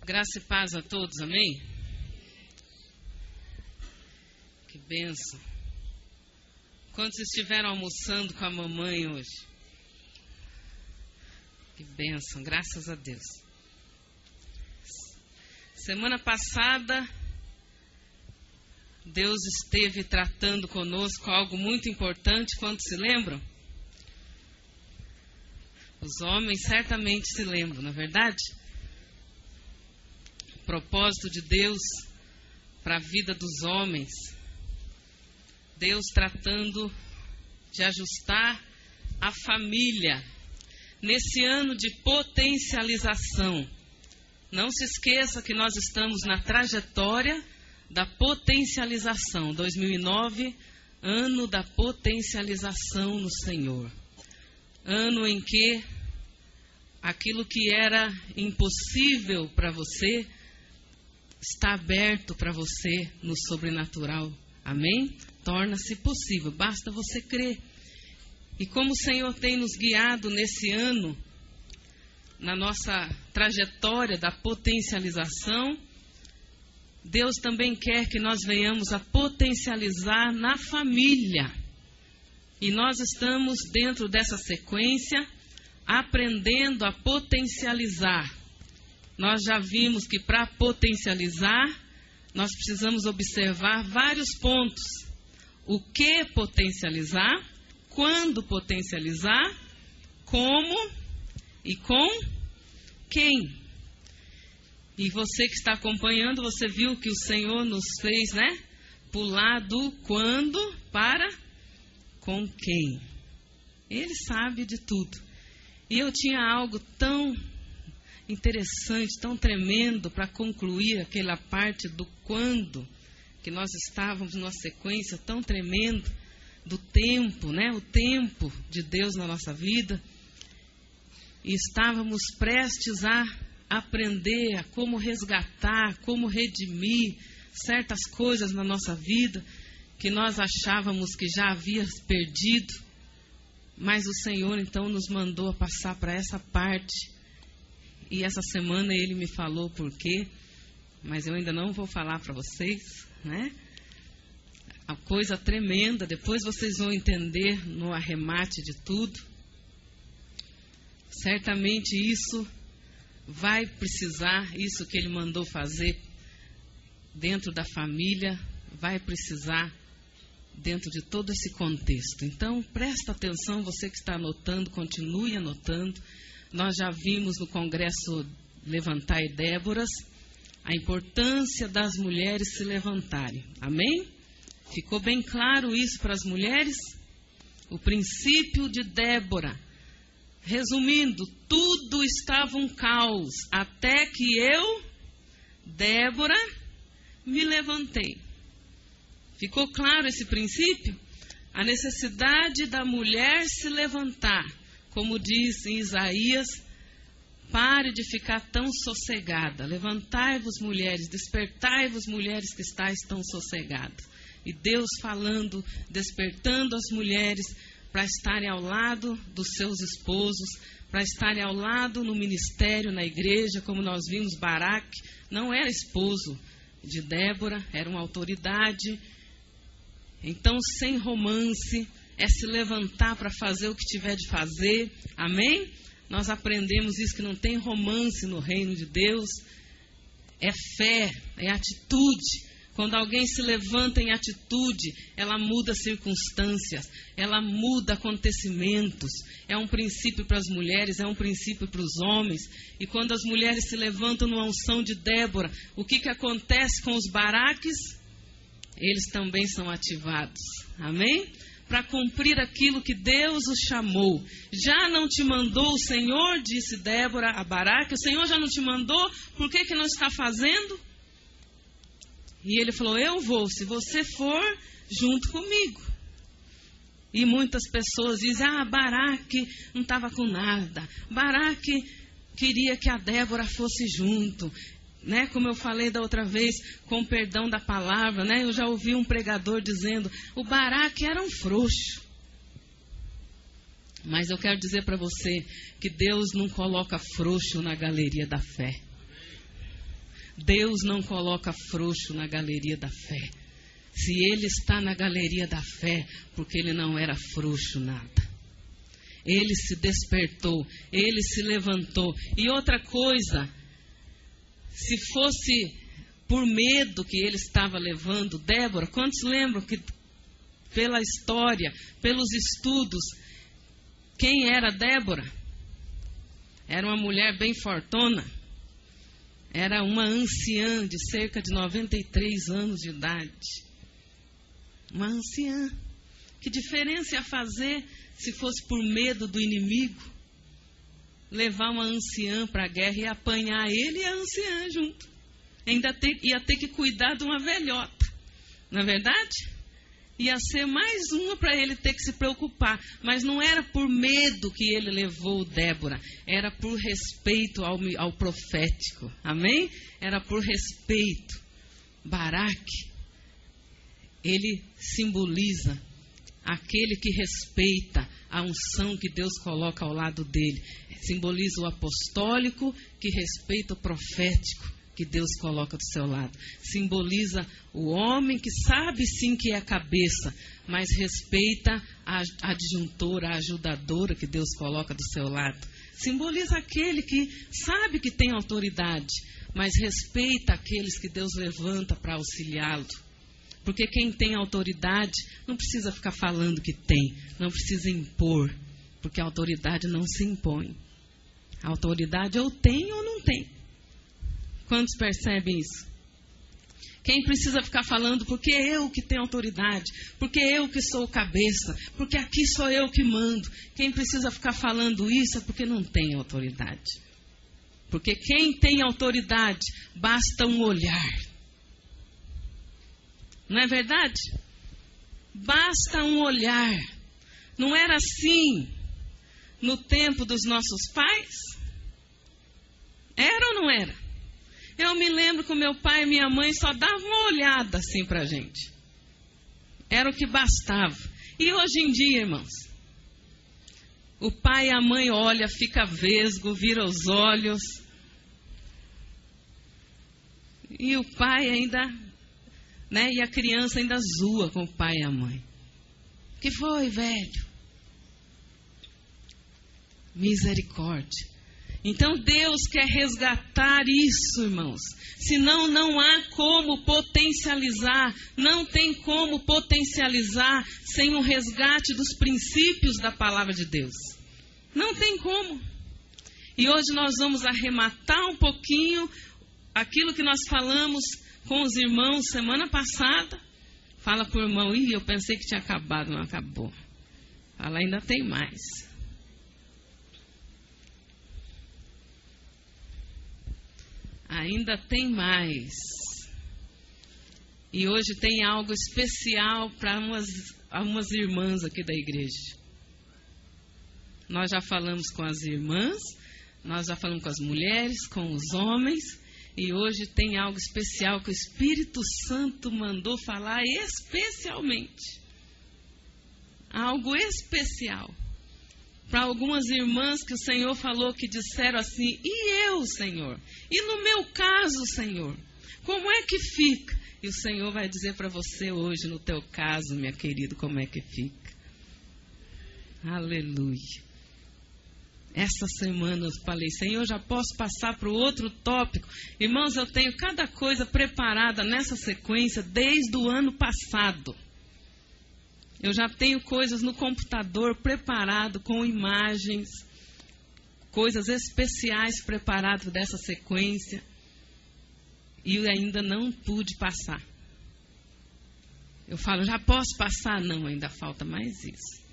Graça e paz a todos, amém? Que bênção. Quantos estiveram almoçando com a mamãe hoje? Que bênção, graças a Deus. Semana passada, Deus esteve tratando conosco algo muito importante. Quantos se lembram? Os homens certamente se lembram, não é verdade? O propósito de Deus para a vida dos homens. Deus tratando de ajustar a família nesse ano de potencialização. Não se esqueça que nós estamos na trajetória da potencialização. 2009, ano da potencialização no Senhor. Ano em que aquilo que era impossível para você está aberto para você no sobrenatural. Amém? Torna-se possível, basta você crer. E como o Senhor tem nos guiado nesse ano, na nossa trajetória da potencialização, Deus também quer que nós venhamos a potencializar na família. E nós estamos dentro dessa sequência, aprendendo a potencializar. Nós já vimos que para potencializar, nós precisamos observar vários pontos. O que potencializar, quando potencializar, como e com quem. E você que está acompanhando, você viu que o Senhor nos fez, pular do quando para com quem. Ele sabe de tudo. E eu tinha algo tão interessante, tão tremendo para concluir aquela parte do quando, que nós estávamos numa sequência tão tremenda do tempo, o tempo de Deus na nossa vida. E estávamos prestes a aprender a como resgatar, como redimir certas coisas na nossa vida que nós achávamos que já havia perdido. Mas o Senhor então nos mandou a passar para essa parte. E essa semana Ele me falou por quê, mas eu ainda não vou falar para vocês, A coisa tremenda, depois vocês vão entender no arremate de tudo. Certamente isso vai precisar, isso que Ele mandou fazer dentro da família, vai precisar dentro de todo esse contexto. Então, presta atenção, você que está anotando, continue anotando. Nós já vimos no Congresso Levantai Déboras a importância das mulheres se levantarem. Amém? Ficou bem claro isso para as mulheres? O princípio de Débora. Resumindo, tudo estava um caos, até que eu, Débora, me levantei. Ficou claro esse princípio? A necessidade da mulher se levantar. Como diz em Isaías, pare de ficar tão sossegada. Levantai-vos, mulheres, despertai-vos, mulheres que estáis tão sossegadas. E Deus falando, despertando as mulheres para estarem ao lado dos seus esposos, para estarem ao lado no ministério, na igreja, como nós vimos. Baraque não era esposo de Débora, era uma autoridade. Então, sem romance, é se levantar para fazer o que tiver de fazer. Amém? Nós aprendemos isso, que não tem romance no reino de Deus. É fé, é atitude. Quando alguém se levanta em atitude, ela muda circunstâncias, ela muda acontecimentos. É um princípio para as mulheres, é um princípio para os homens. E quando as mulheres se levantam numa unção de Débora, o que acontece com os baraques? Eles também são ativados. Amém? Para cumprir aquilo que Deus os chamou. Já não te mandou o Senhor, disse Débora a Baraque, o Senhor já não te mandou, por que não está fazendo? E ele falou, eu vou, se você for junto comigo. E muitas pessoas dizem, Baraque não estava com nada, Baraque queria que a Débora fosse junto. Como eu falei da outra vez, com perdão da palavra, eu já ouvi um pregador dizendo, o Baraque era um frouxo. Mas eu quero dizer para você que Deus não coloca frouxo na galeria da fé. Deus não coloca frouxo na galeria da fé. Se ele está na galeria da fé, porque ele não era frouxo nada. Ele se despertou, ele se levantou. E outra coisa, se fosse por medo que ele estava levando Débora, quantos lembram que pela história, pelos estudos, quem era Débora? Era uma mulher bem fortona. Era uma anciã de cerca de 93 anos de idade. Uma anciã. Que diferença ia fazer se fosse por medo do inimigo? Levar uma anciã para a guerra e apanhar ele e a anciã junto. Ainda ia ter que cuidar de uma velhota. Não é verdade? Ia ser mais uma para ele ter que se preocupar. Mas não era por medo que ele levou Débora. Era por respeito ao profético. Amém? Era por respeito. Baraque, ele simboliza aquele que respeita a unção que Deus coloca ao lado dele. Simboliza o apostólico que respeita o profético que Deus coloca do seu lado. Simboliza o homem que sabe sim que é a cabeça, mas respeita a adjuntora, a ajudadora que Deus coloca do seu lado. Simboliza aquele que sabe que tem autoridade, mas respeita aqueles que Deus levanta para auxiliá-lo. Porque quem tem autoridade não precisa ficar falando que tem, não precisa impor, porque a autoridade não se impõe. A autoridade ou tem ou não tem. Quantos percebem isso? Quem precisa ficar falando porque eu que tenho autoridade, porque eu que sou o cabeça, porque aqui sou eu que mando. Quem precisa ficar falando isso é porque não tem autoridade. Porque quem tem autoridade, basta um olhar. Não é verdade? Basta um olhar. Não era assim no tempo dos nossos pais? Era ou não era? Eu me lembro que o meu pai e minha mãe só davam uma olhada assim para a gente. Era o que bastava. E hoje em dia, irmãos, o pai e a mãe olha, fica vesgo, vira os olhos. E o pai ainda, né? E a criança ainda zoa com o pai e a mãe. O que foi, velho? Misericórdia. Então Deus quer resgatar isso, irmãos. Senão não há como potencializar. Não tem como potencializar sem um resgate dos princípios da palavra de Deus. Não tem como. E hoje nós vamos arrematar um pouquinho aquilo que nós falamos com os irmãos semana passada. Fala para o irmão, eu pensei que tinha acabado, não acabou. Fala, ainda tem mais. Ainda tem mais. E hoje tem algo especial para umas irmãs aqui da igreja. Nós já falamos com as irmãs, nós já falamos com as mulheres, com os homens, e hoje tem algo especial que o Espírito Santo mandou falar especialmente. Algo especial. Para algumas irmãs que o Senhor falou que disseram assim, e eu, Senhor? E no meu caso, Senhor? Como é que fica? E o Senhor vai dizer para você hoje, no teu caso, minha querida, como é que fica. Aleluia. Essa semana eu falei, Senhor, já posso passar para o outro tópico. Irmãos, eu tenho cada coisa preparada nessa sequência desde o ano passado. Eu já tenho coisas no computador preparado com imagens, coisas especiais preparadas dessa sequência. E eu ainda não pude passar. Eu falo, já posso passar? Não, ainda falta mais isso.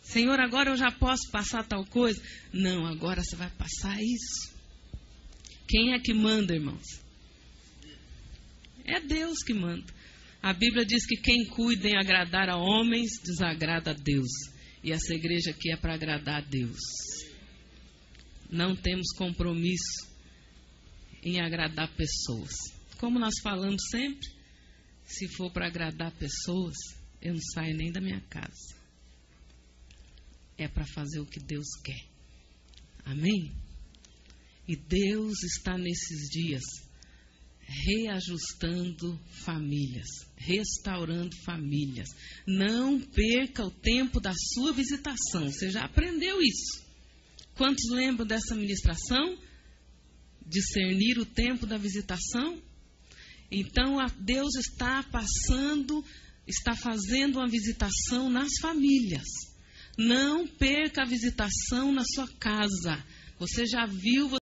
Senhor, agora eu já posso passar tal coisa? Não, agora você vai passar isso. Quem é que manda, irmãos? É Deus que manda. A Bíblia diz que quem cuida em agradar a homens, desagrada a Deus. E essa igreja aqui é para agradar a Deus. Não temos compromisso em agradar pessoas. Como nós falamos sempre, se for para agradar pessoas, eu não saio nem da minha casa. É para fazer o que Deus quer. Amém? E Deus está nesses dias reajustando famílias, restaurando famílias. Não perca o tempo da sua visitação. Você já aprendeu isso. Quantos lembram dessa ministração? Discernir o tempo da visitação? Então, Deus está fazendo uma visitação nas famílias. Não perca a visitação na sua casa. Você já viu,